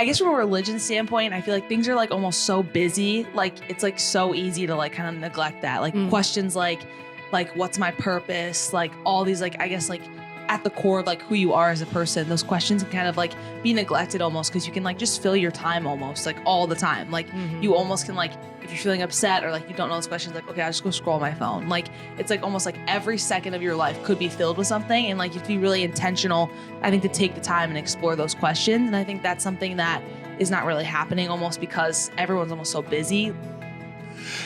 I guess from a religion standpoint, I feel like things are like almost so busy. Like it's like so easy to like kind of neglect that. Like questions like what's my purpose? Like all these like I guess like at the core of like who you are as a person, those questions can kind of like be neglected almost because you can like just fill your time almost like all the time. Like you almost can like if you're feeling upset or like you don't know those questions, like okay, I'll just go scroll my phone. Like it's like almost like every second of your life could be filled with something, and like you have to be really intentional, I think, to take the time and explore those questions. And I think that's something that is not really happening almost because everyone's almost so busy.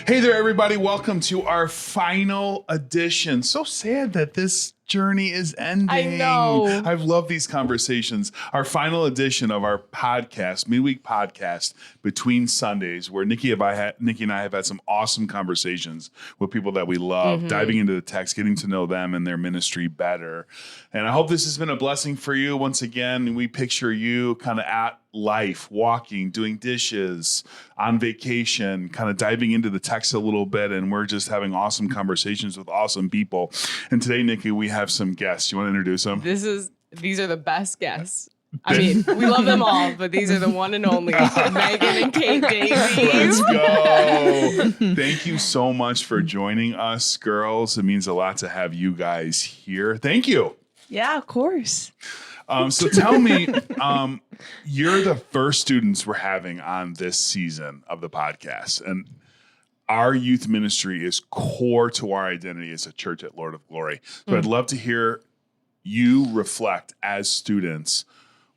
Hey there, everybody. Welcome to our final edition. So sad that this journey is ending. I know. I've loved these conversations. Our final edition of our podcast, midweek podcast between Sundays, where Nikki and I have had some awesome conversations with people that we love, diving into the text, getting to know them and their ministry better. And I hope this has been a blessing for you. Once again, we picture you kind of at life, walking, doing dishes, on vacation, kind of diving into the text a little bit. And we're just having awesome conversations with awesome people. And today, Nikki, we have some guests. You want to introduce them? These are the best guests. I mean, we love them all, but these are the one and only Megan and Kate Davies. Let's go. Thank you so much for joining us, girls. It means a lot to have you guys here. Thank you. Yeah, of course. So tell me, you're the first students we're having on this season of the podcast, and our youth ministry is core to our identity as a church at Lord of Glory. So I'd love to hear you reflect as students.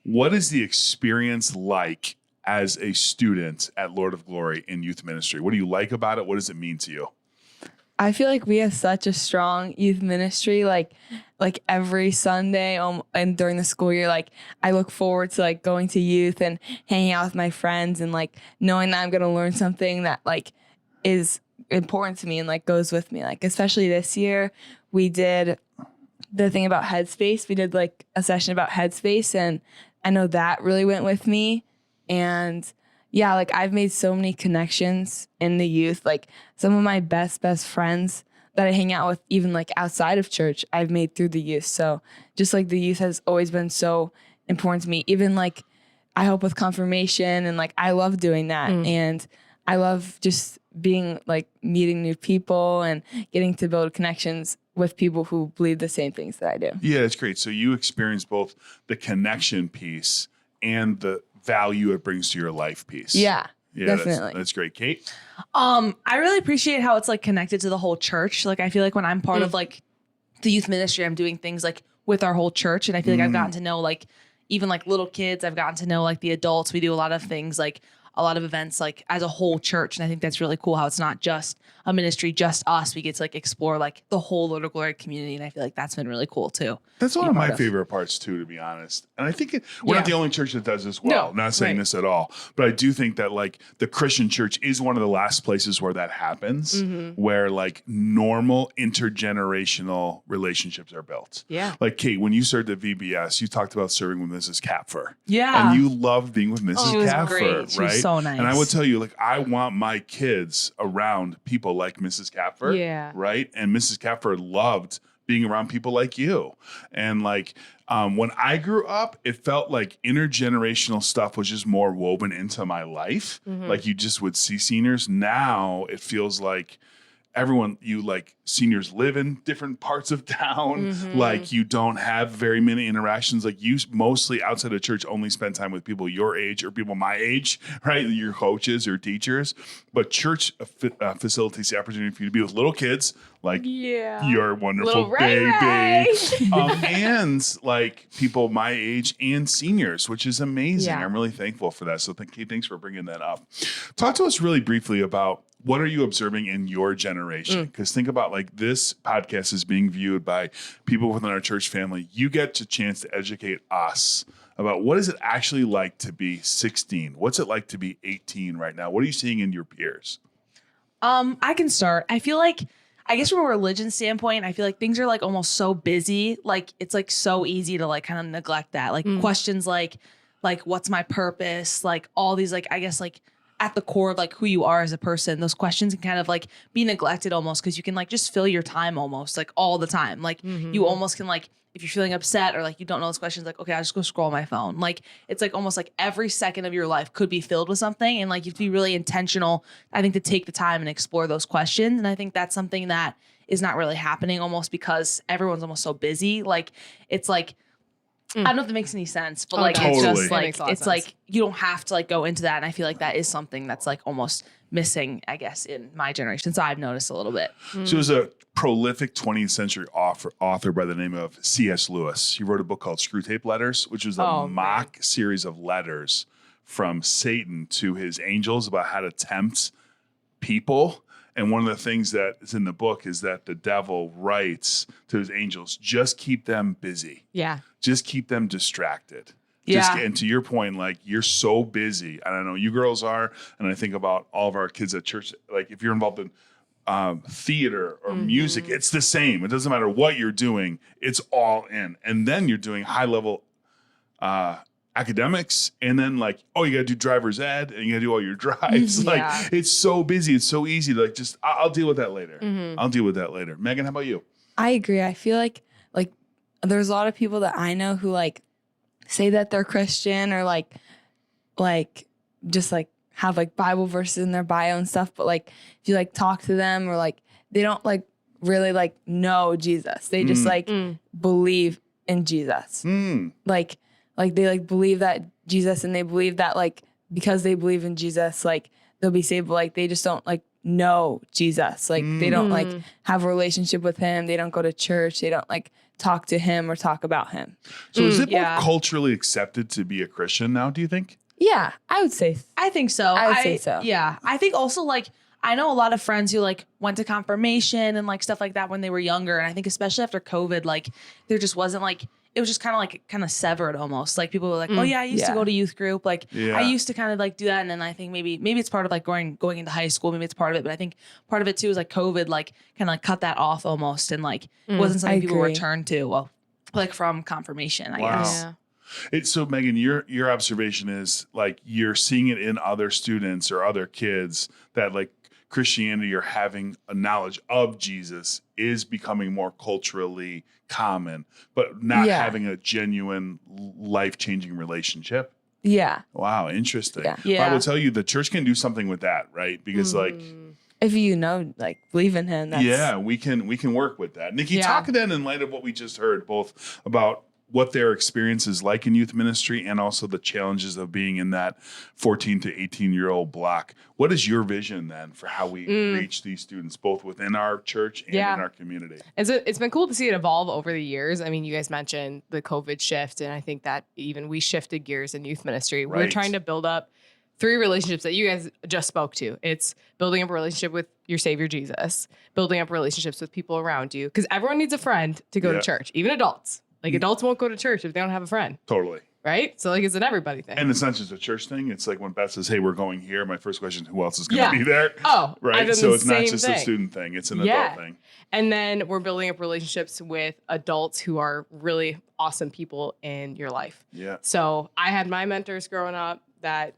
What is the experience like as a student at Lord of Glory in youth ministry? What do you like about it? What does it mean to you? I feel like we have such a strong youth ministry, like every Sunday and during the school year, like I look forward to like going to youth and hanging out with my friends and like knowing that I'm going to learn something that like is important to me and like goes with me. Like especially this year, we did the thing about Headspace. We did like a session about Headspace, and I know that really went with me. And yeah, like I've made so many connections in the youth. Like some of my best friends that I hang out with, even like outside of church, I've made through the youth. So just like the youth has always been so important to me. Even like I help with confirmation, and like I love doing that. And I love just being like meeting new people and getting to build connections with people who believe the same things that I do. Yeah, it's great. So you experience both the connection piece and the value it brings to your life piece. Yeah, definitely. That's great. Kate? I really appreciate how it's like connected to the whole church. Like I feel like when I'm part of like the youth ministry, I'm doing things like with our whole church. And I feel like I've gotten to know like even like little kids. I've gotten to know like the adults. We do a lot of things like a lot of events like as a whole church. And I think that's really cool how it's not just a ministry, just us. We get to like explore like the whole Lord of Glory community. And I feel like that's been really cool too. That's one of my favorite parts too, to be honest. And I think we're not the only church that does this well. No, not saying this at all, but I do think that like the Christian church is one of the last places where that happens, where like normal intergenerational relationships are built. Yeah. Like Kate, when you served at VBS, you talked about serving with Mrs. Kapfer. Yeah. And you loved being with Mrs. She was Kapfer, great. She right? was so nice. And I would tell you, like, I want my kids around people like Mrs. Kapfer. Yeah. Right. And Mrs. Kapfer loved being around people like you. And like when I grew up, it felt like intergenerational stuff was just more woven into my life. Like you just would see seniors. Now it feels like seniors live in different parts of town. Like you don't have very many interactions. Like you mostly outside of church only spend time with people your age or people my age, right? Your coaches or teachers. But church facilitates the opportunity for you to be with little kids, like your wonderful Little Ray. baby. And like people my age and seniors, which is amazing. Yeah. I'm really thankful for that. So thanks for bringing that up. Talk to us really briefly about what are you observing in your generation? Because think about like this podcast is being viewed by people within our church family. You get a chance to educate us about what is it actually like to be 16? What's it like to be 18 right now? What are you seeing in your peers? I can start. I feel like, I guess from a religion standpoint, I feel like things are like almost so busy. Like it's like so easy to like kind of neglect that. Like questions like what's my purpose? Like all these like, I guess like at the core of like who you are as a person. Those questions can kind of like be neglected almost because you can like just fill your time almost like all the time. Like you almost can like, if you're feeling upset or like you don't know those questions, like, okay, I'll just go scroll my phone. Like it's like almost like every second of your life could be filled with something. And like you have to be really intentional, I think, to take the time and explore those questions. And I think that's something that is not really happening almost because everyone's almost so busy. Like it's like, I don't know if that makes any sense, but like Totally. it's just That like makes a lot of it's sense. like you don't have to like go into that. And I feel like that is something that's like almost missing, I guess, in my generation. So I've noticed a little bit. So there's a prolific 20th century author by the name of C.S. Lewis. He wrote a book called Screwtape Letters, which was a Oh, mock series of letters from Satan to his angels about how to tempt people. And one of the things that is in the book is that the devil writes to his angels, just keep them busy. Yeah. Just keep them distracted. Yeah. And to your point, like you're so busy. I don't know, you girls are. And I think about all of our kids at church. Like if you're involved in theater or music, it's the same. It doesn't matter what you're doing. It's all in. And then you're doing high level academics. And then like, oh, you got to do driver's ed and you got to do all your drives. Like it's so busy. It's so easy to like, just, I'll deal with that later. I'll deal with that later. Megan, how about you? I agree. I feel like there's a lot of people that I know who like say that they're Christian or like just like have like Bible verses in their bio and stuff, but like if you like talk to them or like they don't like really like know Jesus. They just like believe in Jesus. Like they like believe that Jesus, and they believe that like because they believe in Jesus, like they'll be saved, but like they just don't like know Jesus. Like they don't like have a relationship with him. They don't go to church. They don't like talk to him or talk about him. So is it more culturally accepted to be a Christian now, do you think? Yeah, I would say. I think so. I would say so. Yeah. I think also like I know a lot of friends who like went to confirmation and like stuff like that when they were younger. And I think especially after COVID, like there just wasn't like, it was just kind of severed almost. Like people were like, oh yeah, I used to go to youth group. Like I used to kind of like do that. And then I think maybe it's part of like going into high school. Maybe it's part of it. But I think part of it too is like COVID, like kind of like cut that off almost. And like wasn't something people returned to. Well, like from confirmation, I guess. Yeah. So Megan, your observation is like you're seeing it in other students or other kids that like Christianity or having a knowledge of Jesus is becoming more culturally common, but not having a genuine life-changing relationship. Yeah. Wow, interesting. Yeah. I will tell you the church can do something with that, right? Because like if you know, like believe in him, that's we can work with that. Nikki, talk then in light of what we just heard, both about what their experience is like in youth ministry and also the challenges of being in that 14 to 18-year-old block. What is your vision then for how we reach these students, both within our church and in our community? It's been cool to see it evolve over the years. I mean, you guys mentioned the COVID shift, and I think that even we shifted gears in youth ministry. Right. We're trying to build up 3 relationships that you guys just spoke to. It's building up a relationship with your Savior Jesus, building up relationships with people around you, because everyone needs a friend to go to church, even adults. Like adults won't go to church if they don't have a friend. Totally. Right? So like it's an everybody thing. And it's not just a church thing. It's like when Beth says, hey, we're going here. My first question, who else is going to be there? Oh, right. So it's not just a student thing. It's an adult thing. And then we're building up relationships with adults who are really awesome people in your life. Yeah. So I had my mentors growing up that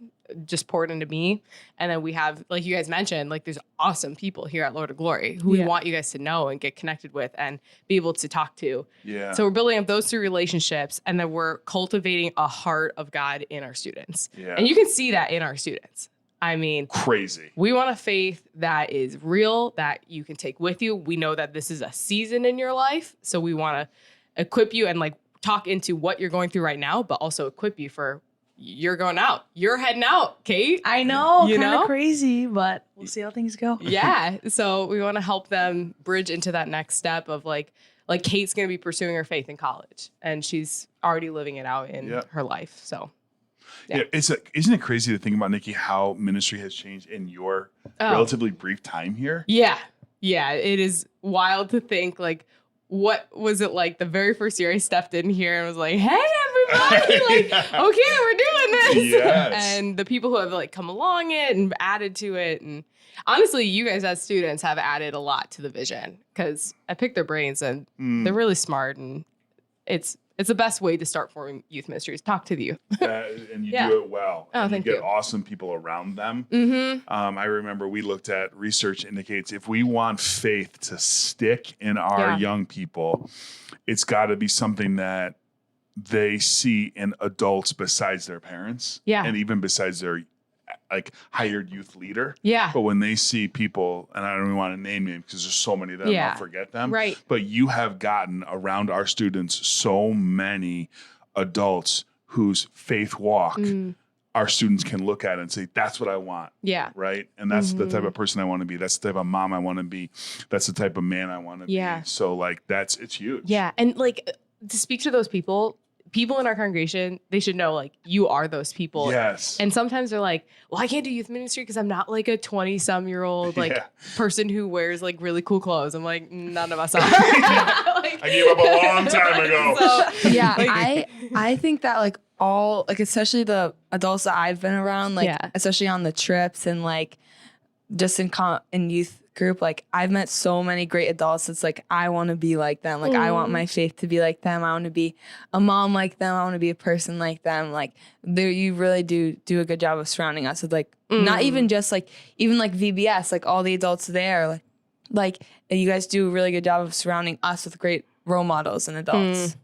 just poured into me. And then we have, like you guys mentioned, like there's awesome people here at Lord of Glory who we want you guys to know and get connected with and be able to talk to. Yeah. So we're building up those 3 relationships, and then we're cultivating a heart of God in our students. Yeah. And you can see that in our students. I mean, crazy. We want a faith that is real, that you can take with you. We know that this is a season in your life. So we want to equip you and like talk into what you're going through right now, but also equip you for you're going out. You're heading out, Kate. I know, You kind know? of crazy, but we'll see how things go. Yeah. So we want to help them bridge into that next step of like Kate's going to be pursuing her faith in college, and she's already living it out in her life. So isn't it crazy to think about, Nikki, how ministry has changed in your relatively brief time here? Yeah. Yeah. It is wild to think like, what was it like the very first year I stepped in here and was like, hey, everybody, like, okay, we're doing this. Yes. And the people who have like come along it and added to it. And honestly, you guys as students have added a lot to the vision, because I picked their brains and they're really smart, and it's It's the best way to start forming youth ministries. Talk to the youth. And you Yeah. do it well. Oh, and thank you get you. awesome people around them. Mm-hmm. I remember we looked at research indicates if we want faith to stick in our young people, it's got to be something that they see in adults besides their parents. Yeah. And even besides their like hired youth leader. Yeah. But when they see people, and I don't even want to name names because there's so many of them, I'll forget them. Right. But you have gotten around our students so many adults whose faith walk our students can look at and say, that's what I want. Yeah. Right. And that's the type of person I want to be. That's the type of mom I want to be. That's the type of man I want to be. So like it's huge. Yeah. And like to speak to those people in our congregation, they should know like you are those people. Yes. And sometimes they're like, well, I can't do youth ministry because I'm not like a 20-some-year-old like person who wears like really cool clothes. I'm like, none of us are. I gave up a long time ago. So, Yeah, I think that like all like especially the adults that I've been around, like especially on the trips and like just in youth group, like I've met so many great adults. It's like I want to be like them. Like I want my faith to be like them. I want to be a mom like them. I want to be a person like them. Like you really do a good job of surrounding us with like not even just like even like VBS, like all the adults there, like you guys do a really good job of surrounding us with great role models and adults.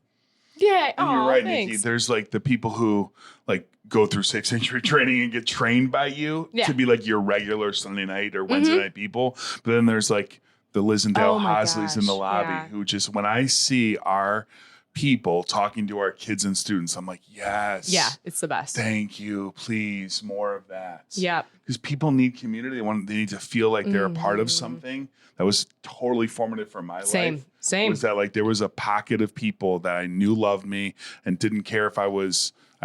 Yeah. And you're right, thanks. Nikki. There's like the people who like go through 6th century training and get trained by you to be like your regular Sunday night or Wednesday night people. But then there's like the Liz and Dale Hosleys in the lobby who just, when I see our people talking to our kids and students, I'm like, yes. Yeah, it's the best. Thank you. Please, more of that. Yeah. Because people need community. They need to feel like they're a part of something. That was totally formative for my life. Same. Was that like there was a pocket of people that I knew loved me and didn't care if I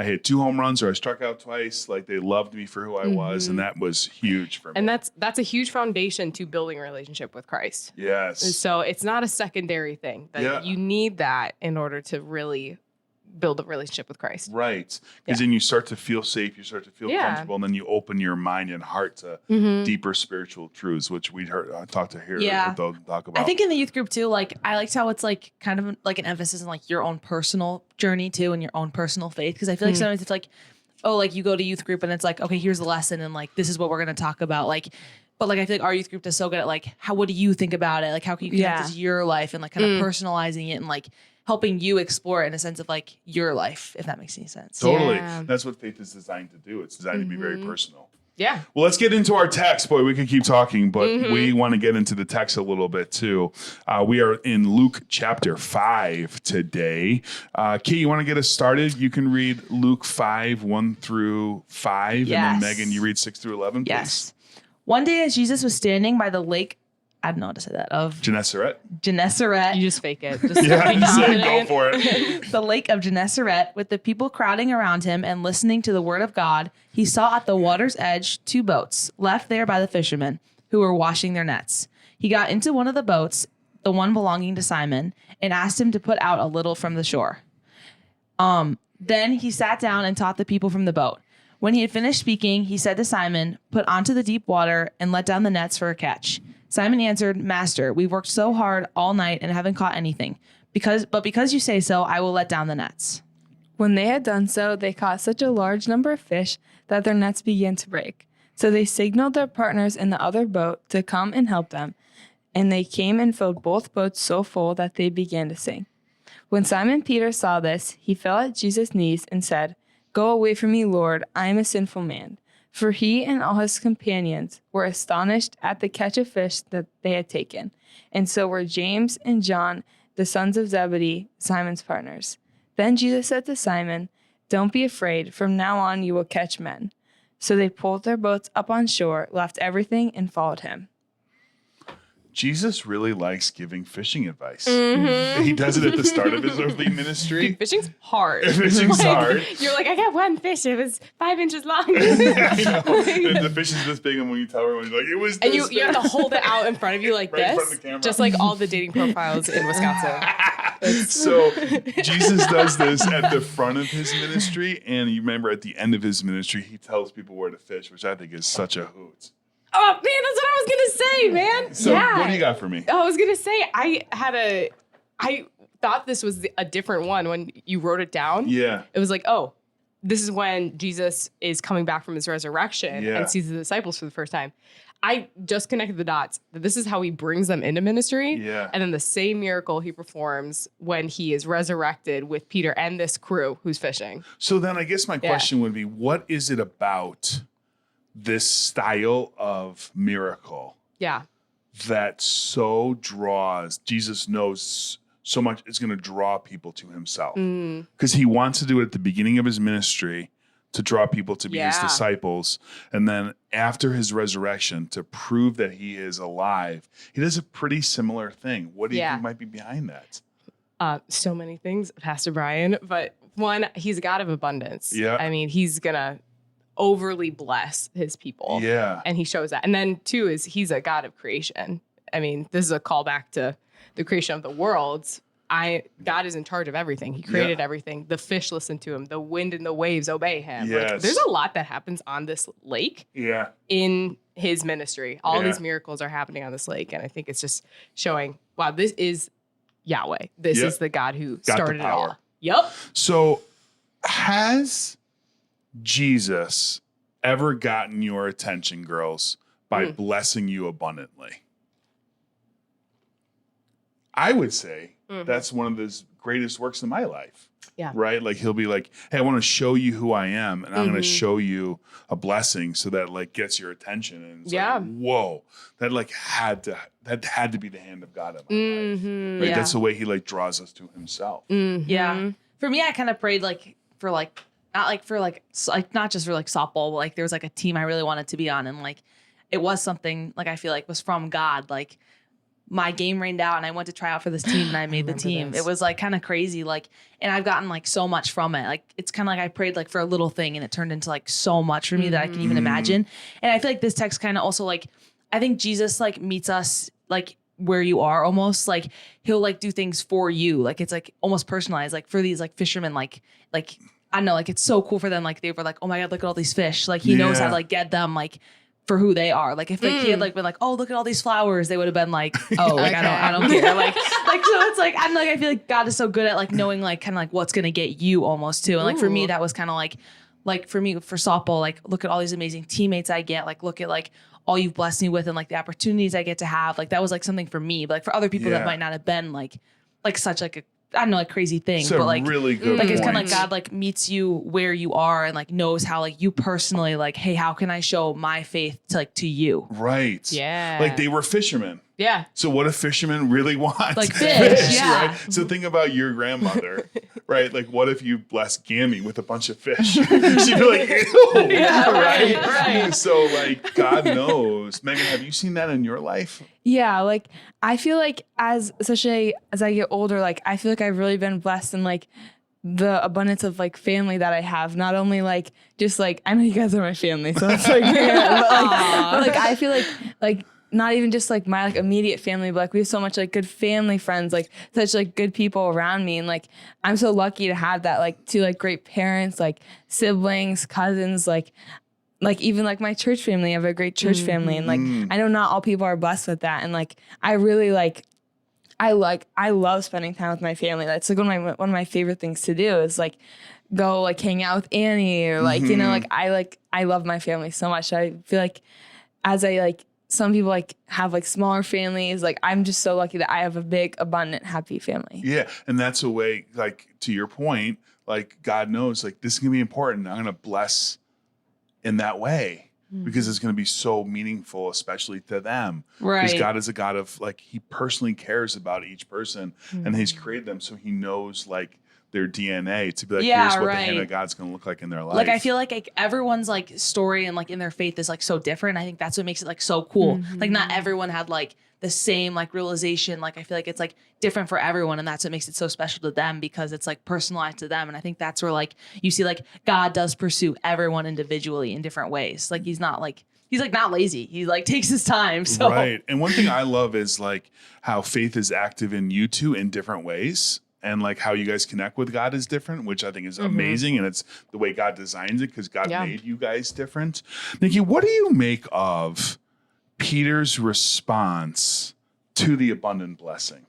hit 2 home runs or I struck out twice. Like they loved me for who I was. And that was huge for me. And that's a huge foundation to building a relationship with Christ. Yes. And so it's not a secondary thing. That you need that in order to really build a relationship with Christ. Right. Because then you start to feel safe, you start to feel comfortable, and then you open your mind and heart to deeper spiritual truths, which we heard talk about. I think in the youth group too, like I liked how it's like kind of like an emphasis on like your own personal journey too and your own personal faith. Because I feel like sometimes it's like, oh, like you go to youth group and it's like, okay, here's the lesson and like this is what we're gonna talk about. Like, but like I feel like our youth group is so good at like what do you think about it? Like how can you connect this to your life and like kind of personalizing it and like helping you explore it in a sense of like your life, if that makes any sense. Totally. Yeah. That's what faith is designed to do. It's designed to be very personal. Yeah. Well, let's get into our text. Boy, we could keep talking, but we want to get into the text a little bit too. We are in Luke chapter 5 today. Kate, you want to get us started? You can read Luke 5, 1 through 5. Yes. And then Megan, you read 6 through 11, please. Yes. One day as Jesus was standing by the lake, I don't know how to say that, of Gennesaret. Gennesaret. You just fake it. Just Yeah, be you say go confident. for it. The lake of Gennesaret, with the people crowding around him and listening to the word of God, he saw at the water's edge 2 boats left there by the fishermen who were washing their nets. He got into one of the boats, the one belonging to Simon, and asked him to put out a little from the shore. Then he sat down and taught the people from the boat. When he had finished speaking, he said to Simon, "Put onto the deep water and let down the nets for a catch." Simon answered, "Master, we've worked so hard all night and haven't caught anything. Because you say so, I will let down the nets." When they had done so, they caught such a large number of fish that their nets began to break. So they signaled their partners in the other boat to come and help them. And they came and filled both boats so full that they began to sink. When Simon Peter saw this, he fell at Jesus' knees and said, "Go away from me, Lord, I am a sinful man." For he and all his companions were astonished at the catch of fish that they had taken. And so were James and John, the sons of Zebedee, Simon's partners. Then Jesus said to Simon, "Don't be afraid. From now on you will catch men." So they pulled their boats up on shore, left everything, and followed him. Jesus really likes giving fishing advice. He does it at the start of his earthly ministry. Dude, fishing's hard. Fishing's hard. You're like, I got one fish. It was 5 inches long. I know. And the fish is this big, and when you tell everyone, you're like, it was And this you have to hold it out in front of you like Right in this. front of the camera. Just like all the dating profiles in Wisconsin. So Jesus does this at the front of his ministry, and you remember at the end of his ministry, he tells people where to fish, which I think is such a hoot. Oh, man, that's what I was going to say, man. So what do you got for me? I was going to say, thought this was a different one when you wrote it down. Yeah. It was like, oh, this is when Jesus is coming back from his resurrection Yeah. and sees the disciples for the first time. I just connected the dots that this is how he brings them into ministry. Yeah. And then the same miracle he performs when he is resurrected with Peter and this crew who's fishing. So then I guess my question would be, what is it about this style of miracle Yeah. that so draws, Jesus knows so much it's going to draw people to himself? Because he wants to do it at the beginning of his ministry to draw people to be his disciples. And then after his resurrection, to prove that he is alive, he does a pretty similar thing. What do you think might be behind that? So many things, Pastor Brian. But one, he's a God of abundance. Yeah. I mean, he's going to overly bless his people. Yeah. And he shows that. And then two is he's a God of creation. I mean, this is a callback to the creation of the worlds. God is in charge of everything. He created everything. The fish listen to him. The wind and the waves obey him. Yes. Like, there's a lot that happens on this lake Yeah. in his ministry. All these miracles are happening on this lake. And I think it's just showing, wow, this is Yahweh. This is the God who started it all. Yep. So has Jesus ever gotten your attention, girls, by blessing you abundantly? I would say that's one of the greatest works in my life. Yeah. Right? Like he'll be like, hey, I want to show you who I am, and I'm going to show you a blessing so that like gets your attention. And it's like, whoa, that had to be the hand of God in my life. Right? Yeah. That's the way he like draws us to himself. Yeah. For me, I kind of prayed for not just for like softball, but like there was like a team I really wanted to be on, and like it was something like I feel like was from God. Like my game rained out and I went to try out for this team and I made the team. It was like kind of crazy. Like, and I've gotten like so much from it. Like, it's kind of like I prayed like for a little thing and it turned into like so much for me that I can even imagine. And I feel like this text kind of also like, I think Jesus like meets us like where you are almost. Like he'll like do things for you. Like it's like almost personalized, like for these like fishermen, like I don't know, like it's so cool for them. Like they were like, oh my God, look at all these fish. Like he knows how to like get them like for who they are. Like if like he had like been like, oh, look at all these flowers, they would have been like, oh, like I don't care. Like so it's like I'm like I feel like God is so good at like knowing like kind of like what's gonna get you almost too. And like for me that was kind of like for me for softball, like look at all these amazing teammates I get. Like look at like all you've blessed me with and like the opportunities I get to have. Like that was like something for me. But like for other people that might not have been like such like a I don't know, like crazy thing, It's but a like really good like it's kind of point. like God like meets you where you are and like knows how like you personally like, hey, how can I show my faith to you? Right. Yeah. Like they were fishermen. Yeah. So what do fishermen really want? Like fish, yeah. Right? So think about your grandmother, right? Like what if you blessed Gammy with a bunch of fish? She'd be like, ew. Yeah, right. So like God knows. Megan, have you seen that in your life? Yeah, like I feel like especially as I get older, like I feel like I've really been blessed in like the abundance of like family that I have. Not only like just like I know you guys are my family, so it's like, but like I feel like not even just like my like immediate family, but like we have so much like good family friends, like such like good people around me, and like I'm so lucky to have that, like two like great parents, like siblings, cousins, like even like my church family. I have a great church family, and like I know not all people are blessed with that, and like I really I love spending time with my family. That's like one of my favorite things to do is like go like hang out with Annie or like you know like I love my family so much. I feel like as I like some people like have like smaller families, like I'm just so lucky that I have a big, abundant, happy family. Yeah. And that's a way, like to your point, like God knows like this is gonna be important. I'm gonna bless in that way because it's going to be so meaningful, especially to them. Right. Because God is a God of like, he personally cares about each person and he's created them. So he knows like their DNA to be like, here's what the hand of God's going to look like in their life. Like, I feel like everyone's like story and like in their faith is like so different. I think that's what makes it like so cool. Like not everyone had like the same like realization. Like I feel like it's like different for everyone, and that's what makes it so special to them because it's like personalized to them. And I think that's where like you see like God does pursue everyone individually in different ways. Like he's not not lazy. He like takes his time. So right. And one thing I love is like how faith is active in you two in different ways. And like how you guys connect with God is different, which I think is amazing. And it's the way God designs it because God made you guys different. Nikki, what do you make of Peter's response to the abundant blessing?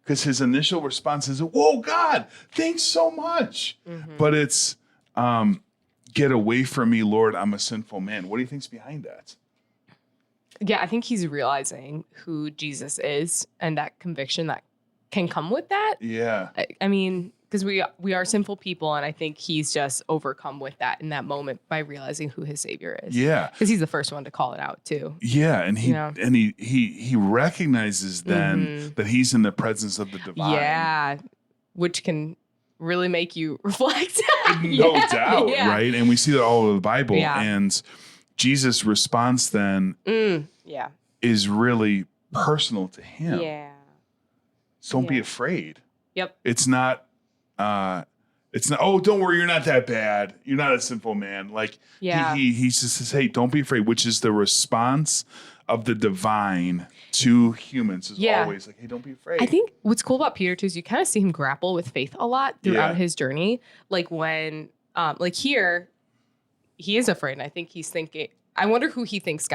because his initial response is, "Whoa, God, thanks so much." But it's, "Get away from me, Lord, I'm a sinful man." What do you think's behind that? Yeah, I think he's realizing who Jesus is and that conviction that can come with that. Yeah. I mean, because we are sinful people, and I think he's just overcome with that in that moment by realizing who his Savior is. Yeah. Because he's the first one to call it out too. Yeah, and he Yeah. and he recognizes then that he's in the presence of the divine. Yeah, which can really make you reflect. No doubt, yeah. right? And we see that all over the Bible. Yeah. And Jesus' response then Yeah. is really personal to him. Yeah. So don't be Yeah. afraid. Yep. It's not, oh, don't worry, you're not that bad. You're not a sinful man. Like Yeah. he just says, hey, don't be afraid, which is the response of the divine to humans is always like, hey, don't be afraid. I think what's cool about Peter too is you kind of see him grapple with faith a lot throughout his journey. Like when, like here, he is afraid, and I think he's thinking, I wonder who he thinks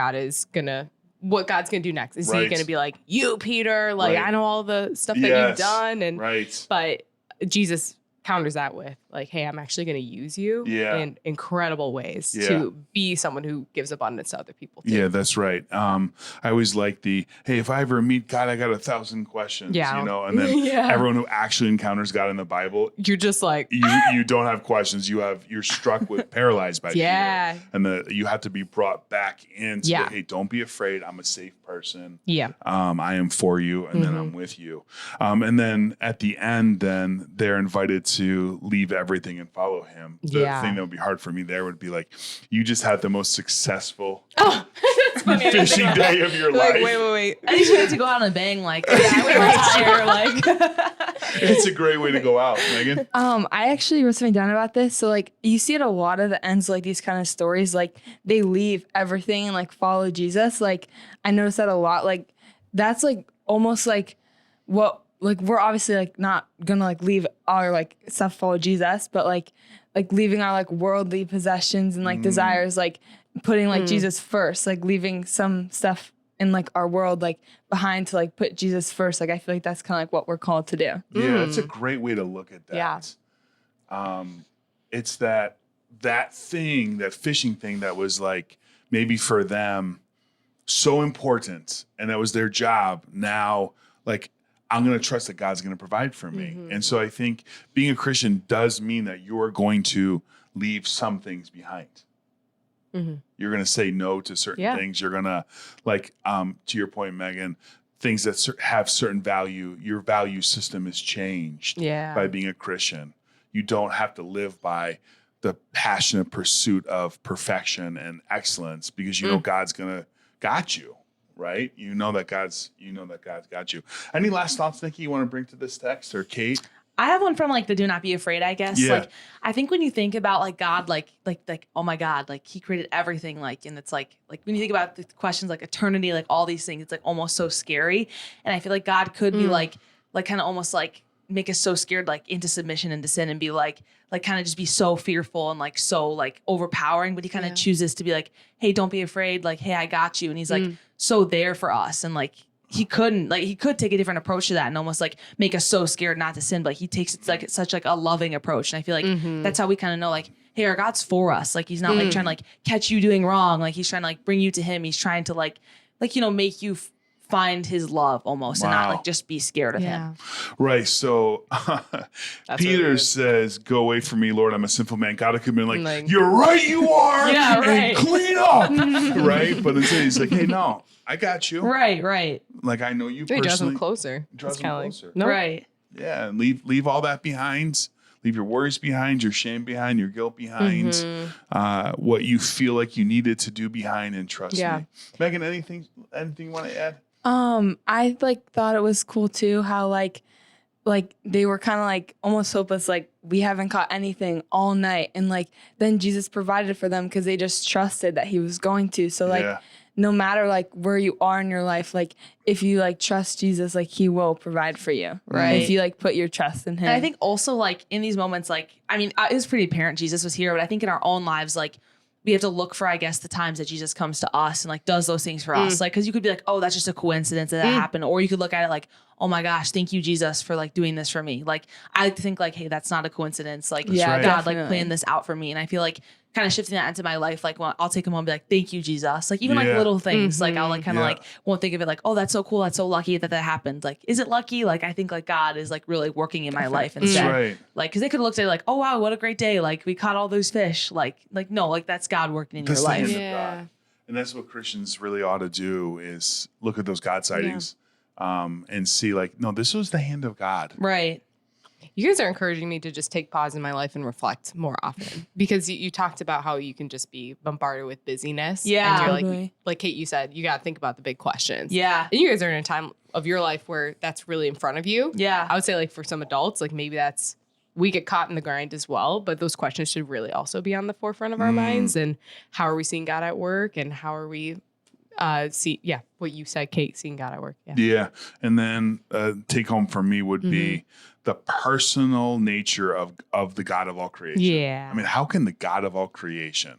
what God's gonna do next. Is he gonna be like, you, Peter? Like, I know all the stuff that you've done. And but Jesus counters that with like, hey, I'm actually gonna use you in incredible ways to be someone who gives abundance to other people too. Yeah, that's right. I always like hey, if I ever meet God, I got 1,000 questions. Yeah. You know, and then everyone who actually encounters God in the Bible, you're just like you don't have questions. You're struck with paralyzed by fear. And you have to be brought back into hey, don't be afraid. I'm a safe person. Yeah. I am for you, and then I'm with you. And then at the end, then they're invited to leave everything and follow him. The thing that would be hard for me there would be like, you just had the most successful fishing day of your life. Wait. I think you had to go out on a bang, like, I would retire, like. It's a great way to go out, Megan. I actually wrote something down about this. So like you see it a lot of the ends, like these kind of stories, like they leave everything and like follow Jesus. Like I noticed that a lot. Like that's like almost like what, like we're obviously like not gonna like leave our like stuff, follow Jesus, but like leaving our like worldly possessions and like desires, like putting like Jesus first, like leaving some stuff in like our world like behind to like put Jesus first. Like I feel like that's kind of like what we're called to do. Yeah, that's a great way to look at that. Yeah. It's that thing, that fishing thing that was like maybe for them so important, and that was their job. Now, like, I'm going to trust that God's going to provide for me. And so I think being a Christian does mean that you're going to leave some things behind. You're going to say no to certain things. You're going to, like, to your point, Megan, things that have certain value. Your value system is changed by being a Christian. You don't have to live by the passionate pursuit of perfection and excellence because you know God's got you. Right? You know that God's got you. Any last thoughts, Nikki, you want to bring to this text, or Kate? I have one from like the do not be afraid, I guess. Yeah. Like I think when you think about like God, like oh my God, like he created everything, like, and it's like when you think about the questions like eternity, like all these things, it's like almost so scary. And I feel like God could be like kind of almost like make us so scared, like into submission and to sin, and be like kind of just be so fearful and like so like overpowering. But he kind of chooses to be like, hey, don't be afraid. Like, hey, I got you. And he's like so there for us. And like he could take a different approach to that and almost like make us so scared not to sin. But he takes it like such like a loving approach. And I feel like that's how we kind of know like, hey, our God's for us. Like he's not like trying to like catch you doing wrong. Like he's trying to like bring you to him. He's trying to like you know make you find his love almost and not like just be scared of him. Right. So Peter says, go away from me, Lord. I'm a sinful man. God could have been like, you're right, you are. And clean up. Right. But instead he's like, hey, no, I got you. Right. Like I know you So he personally. draws him closer. Draws him closer. Like, no. Right. Yeah. And leave all that behind. Leave your worries behind, your shame behind, your guilt behind, what you feel like you needed to do behind, and trust me. Megan, anything you want to add? I like thought it was cool too how like they were kind of like almost hopeless, like we haven't caught anything all night, and like then Jesus provided for them because they just trusted that he was going to. So like no matter like where you are in your life, like if you like trust Jesus, like he will provide for you, right? If you like put your trust in him. And I think also like in these moments, like I mean, it was pretty apparent Jesus was here, but I think in our own lives, like we have to look for, I guess, the times that Jesus comes to us and like does those things for us. Like, cause you could be like, oh, that's just a coincidence that happened. Or you could look at it like, oh my gosh, thank you, Jesus, for like doing this for me. Like, I like to think like, hey, that's not a coincidence. Like, Yeah, God definitely. like planned this out for me. And I feel like kind of shifting that into my life, like, well, I'll take him home and be like, thank you, Jesus. Like, even like little things, like I'll like kind of like won't think of it like, oh, that's so cool. That's so lucky that happened. Like, is it lucky? Like, I think like God is like really working in my life instead. right. Like, cause they could have looked at it like, oh wow, what a great day. Like we caught all those fish. Like no, like that's God working in That's your the hand life. of Yeah. God. And that's what Christians really ought to do is look at those God sightings and see like, no, this was the hand of God. Right. You guys are encouraging me to just take pause in my life and reflect more often because you talked about how you can just be bombarded with busyness. Yeah. And you're Totally. like Kate, you said, you got to think about the big questions. Yeah. And you guys are in a time of your life where that's really in front of you. Yeah. I would say like for some adults, like maybe we get caught in the grind as well, but those questions should really also be on the forefront of our minds. And how are we seeing God at work? And how are we what you said, Kate, seeing God at work. Yeah. Yeah. And then take home for me would be the personal nature of the God of all creation. Yeah. I mean, how can the God of all creation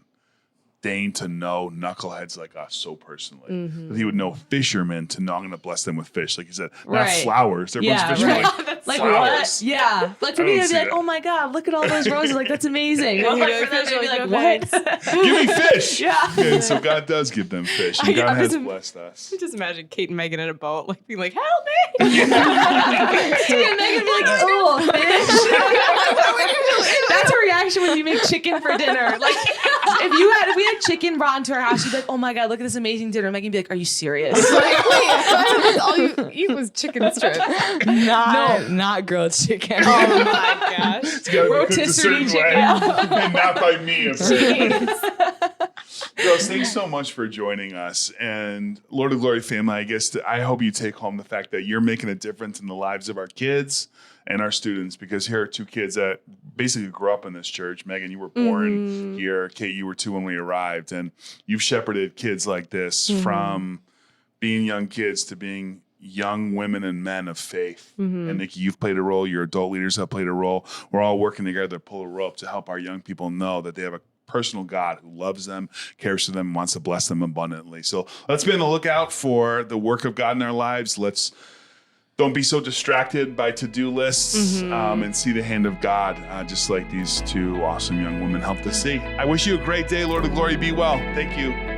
deign to know knuckleheads like us so personally? That he would know fishermen to know I'm going to bless them with fish. Like you said, not Right. flowers. Everyone's Yeah, fishing right. like Like flowers. what? Yeah. Like for I me, don't I'd be see like, that. oh my God, look at all those roses. Like that's amazing. Well, like, for them, they'd be like, what? Give me fish. Yeah. And so God does give them fish. And God I has was- blessed us. Just imagine Kate and Megan in a boat, like being like, "Help me!" And Megan would be like, oh, fish. That's her reaction when you make chicken for dinner. Like if we had chicken brought into our house, she'd be like, oh my God, look at this amazing dinner. Megan would be like, are you serious? Like, All you eat was chicken strips. Not grilled chicken. Oh my gosh! It's got to be cooked a Rotisserie certain chicken. way. And not by me, apparently. Girls, thanks so much for joining us. And Lord of Glory family, I guess I hope you take home the fact that you're making a difference in the lives of our kids and our students, because here are two kids that basically grew up in this church. Megan, you were born here. Kate, you were 2 when we arrived. And you've shepherded kids like this from being young kids to being young women and men of faith. And Nikki, you've played a role. Your adult leaders have played a role. We're all working together to pull a rope to help our young people know that they have a personal God who loves them, cares for them, wants to bless them abundantly. So let's be on the lookout for the work of God in our lives. Don't be so distracted by to-do lists and see the hand of God, just like these two awesome young women helped us see. I wish you a great day. Lord of Glory, be well. Thank you.